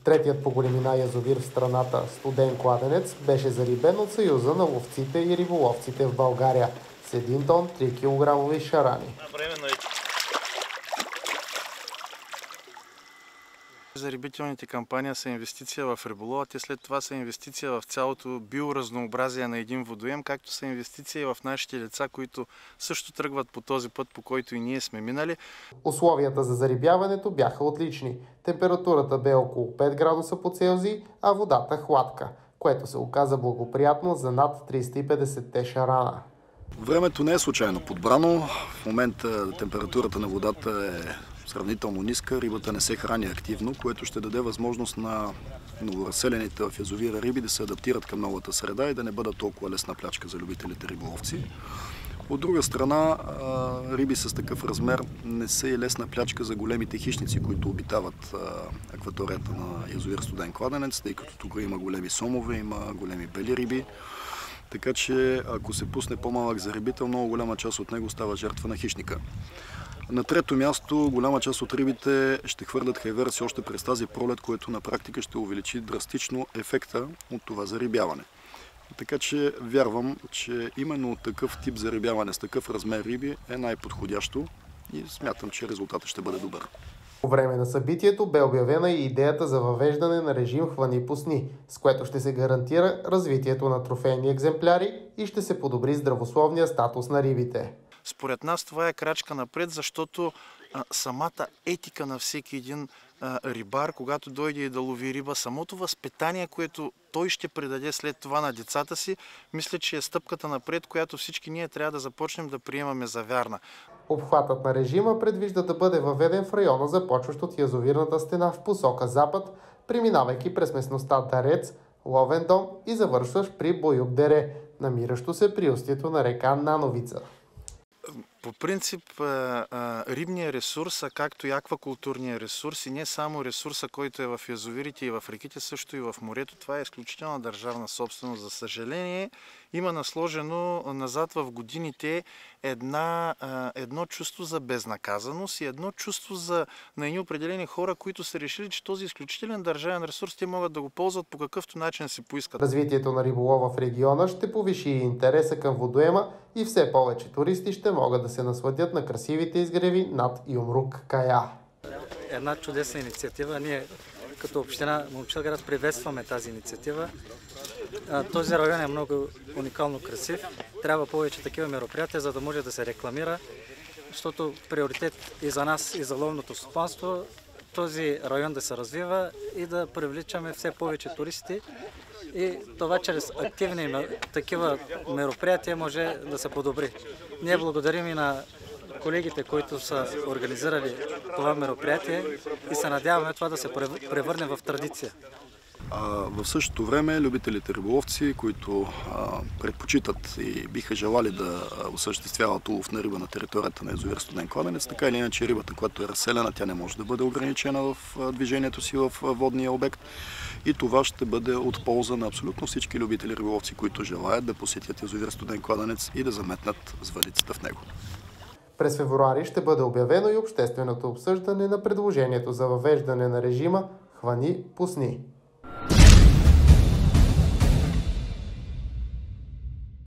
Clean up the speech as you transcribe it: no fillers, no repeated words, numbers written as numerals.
Третият по големина язовир в страната, Студен кладенец, беше зарибен от Съюза на ловците и риболовците в България с 1 тон 3 килограмови шарани. Зарибителните кампании са инвестиция в риболова, те след това са инвестиция в цялото биоразнообразие на един водоем, както са инвестиции в нашите деца, които също тръгват по този път, по който и ние сме минали. Условията за зарибяването бяха отлични. Температурата бе около 5 градуса по Целзий, а водата хладка, което се оказа благоприятно за над 350 шарана. Времето не е случайно подбрано. В момента температурата на водата е сравнително ниска, рибата не се храни активно, което ще даде възможност на новоразселените в язовира риби да се адаптират към новата среда и да не бъдат толкова лесна плячка за любителите риболовци. От друга страна, риби с такъв размер не са и лесна плячка за големите хищници, които обитават акваторията на язовир Студен кладенец, тъй като тук има големи сомове, има големи бели риби. Така че, ако се пусне по-малък зарибител, много голяма част от него става жертва на хищника. На трето място, голяма част от рибите ще хвърлят хайверци още през тази пролет, което на практика ще увеличи драстично ефекта от това зарибяване. Така че вярвам, че именно такъв тип зарибяване с такъв размер риби е най-подходящо и смятам, че резултатът ще бъде добър. По време на събитието бе обявена и идеята за въвеждане на режим хвани-пусни, с което ще се гарантира развитието на трофейни екземпляри и ще се подобри здравословния статус на рибите. Според нас това е крачка напред, защото самата етика на всеки един рибар, когато дойде и да лови риба, самото възпитание, което той ще предаде след това на децата си, мисля, че е стъпката напред, която всички ние трябва да започнем да приемаме за вярна. Обхватът на режима предвижда да бъде въведен в района, започващ от язовирната стена в посока запад, преминавайки през местността Дарец, Ловен дом и завършващ при Боюк дере, намиращо се при устието на река Нановица. По принцип, рибният ресурс, както и аквакултурния ресурс, и не само ресурса, който е в язовирите и в реките, също и в морето, това е изключителна държавна собственост. За съжаление, има насложено назад в годините едно чувство за безнаказаност и едно чувство на едни определени хора, които са решили, че този изключителен държавен ресурс те могат да го ползват по какъвто начин си поискат. Развитието на риболова в региона ще повиши интереса към водоема и все повече туристи ще могат да се насладят на красивите изгреви над Юмрук Кая. Една чудесна инициатива. Ние като община Момчилград приветстваме тази инициатива. Този район е много уникално красив. Трябва повече такива мероприятия, за да може да се рекламира, защото приоритет и за нас, и за ловното стопанство този район да се развива и да привличаме все повече туристи. И това чрез активни такива мероприятия може да се подобри. Ние благодарим и на колегите, които са организирали това мероприятие и се надяваме това да се превърне в традиция. В същото време любителите риболовци, които предпочитат и биха желали да осъществяват улов на риба на територията на язовир Студен кладенец, така или иначе рибата, която е разселена, тя не може да бъде ограничена в движението си в водния обект. И това ще бъде от полза на абсолютно всички любители риболовци, които желаят да посетят язовир Студен кладенец и да заметнат с въдицата в него. През февруари ще бъде обявено и общественото обсъждане на предложението за въвеждане на режима хвани-пусни.